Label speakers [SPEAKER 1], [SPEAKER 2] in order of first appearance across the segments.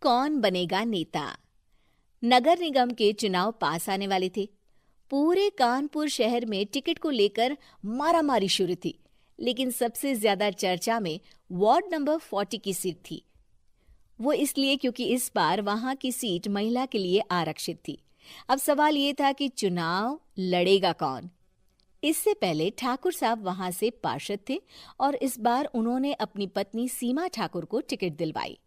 [SPEAKER 1] कौन बनेगा नेता। नगर निगम के चुनाव पास आने वाले थे। पूरे कानपुर शहर में टिकट को लेकर मारामारी शुरू थी, लेकिन सबसे ज्यादा चर्चा में वार्ड नंबर 40 की सीट थी। वो इसलिए क्योंकि इस बार वहां की सीट महिला के लिए आरक्षित थी। अब सवाल ये था कि चुनाव लड़ेगा कौन। इससे पहले ठाकुर साहब वहां से पार्षद थे और इस बार उन्होंने अपनी पत्नी सीमा ठाकुर को टिकट दिलवाई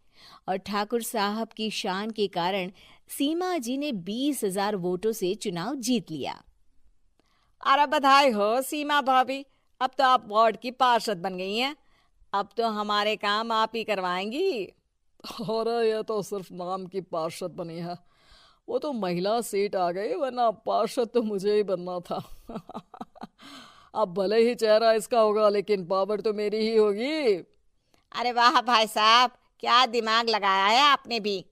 [SPEAKER 1] और ठाकुर साहब की शान के कारण सीमा जी ने 20,000 वोटों से चुनाव जीत लिया।
[SPEAKER 2] अरे बधाई हो सीमा भाभी, अब तो आप वार्ड की पार्षद बन गई हैं। अब तो हमारे काम आप ही करवाएंगी।
[SPEAKER 3] अरे ये तो सिर्फ नाम की पार्षद बनी है, वो तो महिला सीट आ गई, वरना पार्षद तो मुझे ही बनना था। अब भले ही चेहरा इसका होगा, लेकिन पावर तो मेरी ही होगी।
[SPEAKER 2] अरे वाह भाई साहब, क्या दिमाग लगाया है आपने भी।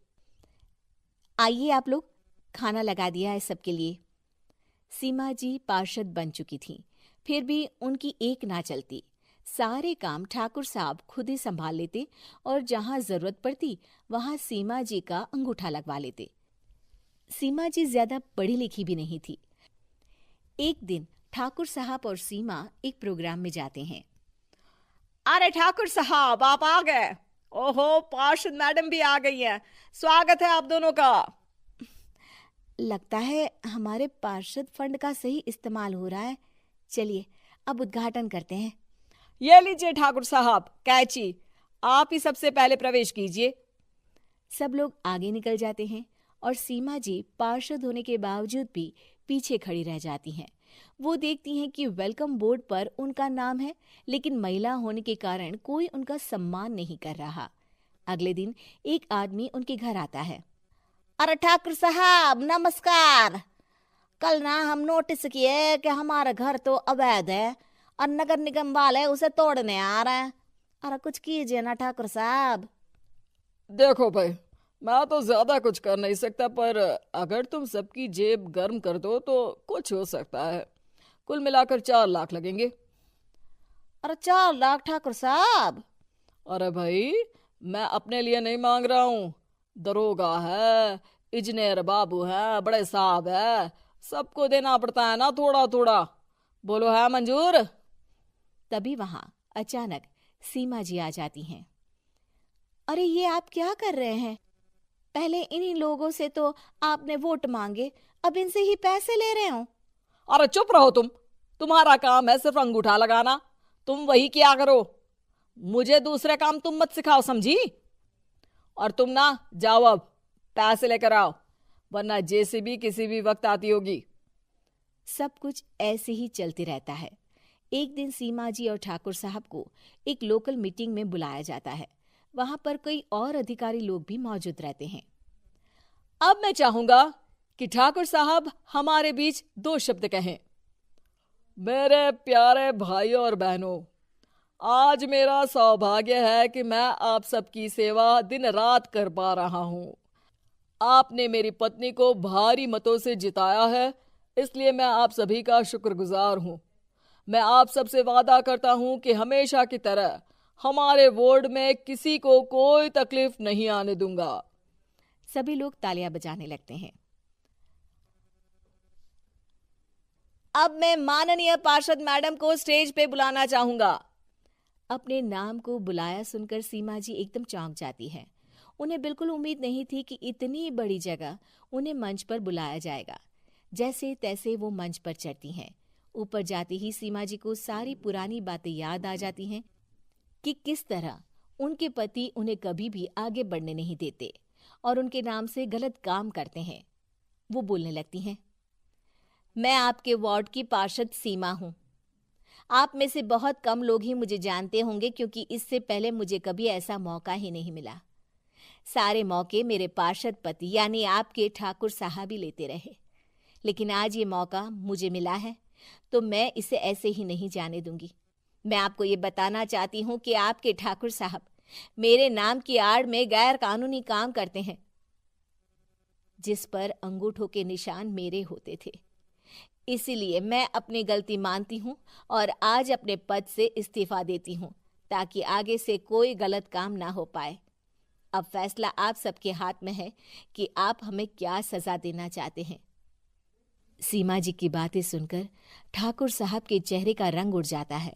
[SPEAKER 1] आइए आप लोग, खाना लगा दिया है सबके लिए। सीमा जी पार्षद बन चुकी थीं, फिर भी उनकी एक ना चलती। सारे काम ठाकुर साहब खुद ही संभाल लेते और जहां जरूरत पड़ती वहां सीमा जी का अंगूठा लगवा लेते। सीमा जी ज्यादा पढ़ी लिखी भी नहीं थी। एक दिन ठाकुर साहब और सीमा एक प्रोग्राम में जाते हैं।
[SPEAKER 2] अरे ठाकुर साहब, आप आ गए। ओहो, पार्षद मैडम भी आ गई हैं। स्वागत है आप दोनों का।
[SPEAKER 1] लगता है हमारे पार्षद फंड का सही इस्तेमाल हो रहा है। चलिए अब उद्घाटन करते हैं।
[SPEAKER 2] ये लीजिए ठाकुर साहब कैची, आप ही सबसे पहले प्रवेश कीजिए।
[SPEAKER 1] सब लोग आगे निकल जाते हैं और सीमा जी पार्षद होने के बावजूद भी पीछे खड़ी रह जाती हैं। वो देखती हैं कि वेलकम बोर्ड पर उनका नाम है, लेकिन महिला होने के कारण कोई उनका सम्मान नहीं कर रहा। अगले दिन एक आदमी उनके घर आता है।
[SPEAKER 2] अरे ठाकुर साहब नमस्कार। कल ना हम नोटिस किए कि हमारा घर तो अवैध है और नगर निगम वाले उसे तोड़ने आ रहे हैं। अरे कुछ कीजिए ना ठाकुर साहब।
[SPEAKER 3] देखो भाई, मैं तो ज्यादा कुछ कर नहीं सकता, पर अगर तुम सबकी जेब गर्म कर दो तो कुछ हो सकता है। कुल मिलाकर 4 लाख लगेंगे।
[SPEAKER 2] अरे 4 लाख ठाकुर साहब?
[SPEAKER 3] अरे भाई, मैं अपने लिए नहीं मांग रहा हूँ। दरोगा है, इंजीनियर बाबू है, बड़े साहब है, सबको देना पड़ता है ना थोड़ा थोड़ा। बोलो है मंजूर?
[SPEAKER 1] तभी वहां अचानक सीमा जी आ जाती हैं। अरे ये आप क्या कर रहे हैं? पहले इन्हीं लोगों से तो आपने वोट मांगे, अब इनसे ही पैसे ले रहे हो।
[SPEAKER 3] अरे चुप रहो तुम। तुम्हारा काम है सिर्फ अंगूठा लगाना, तुम वही किया करो। मुझे दूसरे काम तुम मत सिखाओ, समझी? और तुम ना जाओ, अब पैसे लेकर आओ, वरना जेसीबी किसी भी वक्त आती होगी।
[SPEAKER 1] सब कुछ ऐसे ही चलते रहता है। एक दिन सीमा जी और ठाकुर साहब को एक लोकल मीटिंग में बुलाया जाता है। वहां पर कई और अधिकारी लोग भी मौजूद रहते हैं।
[SPEAKER 3] अब मैं चाहूंगा कि ठाकुर साहब हमारे बीच 2 शब्द कहें। मेरे प्यारे भाइयों और बहनों, आज मेरा सौभाग्य है कि मैं आप सबकी सेवा दिन रात कर पा रहा हूं। आपने मेरी पत्नी को भारी मतों से जिताया है, इसलिए मैं आप सभी का शुक्रगुजार हूं। मैं आप सबसे वादा करता हूं कि हमेशा की तरह हमारे वार्ड में किसी को कोई तकलीफ नहीं आने दूंगा।
[SPEAKER 1] सभी लोग तालियां बजाने लगते हैं।
[SPEAKER 2] अब मैं माननीय पार्षद मैडम को स्टेज पे बुलाना चाहूंगा।
[SPEAKER 1] अपने नाम को बुलाया सुनकर सीमा जी एकदम चौंक जाती है। उन्हें बिल्कुल उम्मीद नहीं थी कि इतनी बड़ी जगह उन्हें मंच पर बुलाया जाएगा। जैसे तैसे वो मंच पर चढ़ती हैं। ऊपर जाते ही सीमा जी को सारी पुरानी बातें याद आ जाती हैं कि किस तरह उनके पति उन्हें कभी भी आगे बढ़ने नहीं देते और उनके नाम से गलत काम करते हैं। वो बोलने लगती हैं। मैं आपके वार्ड की पार्षद सीमा हूं। आप में से बहुत कम लोग ही मुझे जानते होंगे, क्योंकि इससे पहले मुझे कभी ऐसा मौका ही नहीं मिला। सारे मौके मेरे पार्षद पति यानी आपके ठाकुर साहब ही लेते रहे, लेकिन आज ये मौका मुझे मिला है तो मैं इसे ऐसे ही नहीं जाने दूंगी। मैं आपको ये बताना चाहती हूँ कि आपके ठाकुर साहब मेरे नाम की आड़ में गैर कानूनी काम करते हैं, जिस पर अंगूठों के निशान मेरे होते थे। इसीलिए मैं अपनी गलती मानती हूँ और आज अपने पद से इस्तीफा देती हूँ, ताकि आगे से कोई गलत काम ना हो पाए। अब फैसला आप सबके हाथ में है कि आप हमें क्या सजा देना चाहते हैं। सीमा जी की बातें सुनकर ठाकुर साहब के चेहरे का रंग उड़ जाता है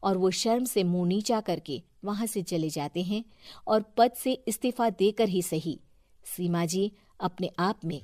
[SPEAKER 1] और वो शर्म से मुंह नीचा करके वहां से चले जाते हैं और पद से इस्तीफा देकर ही सही सीमा जी अपने आप में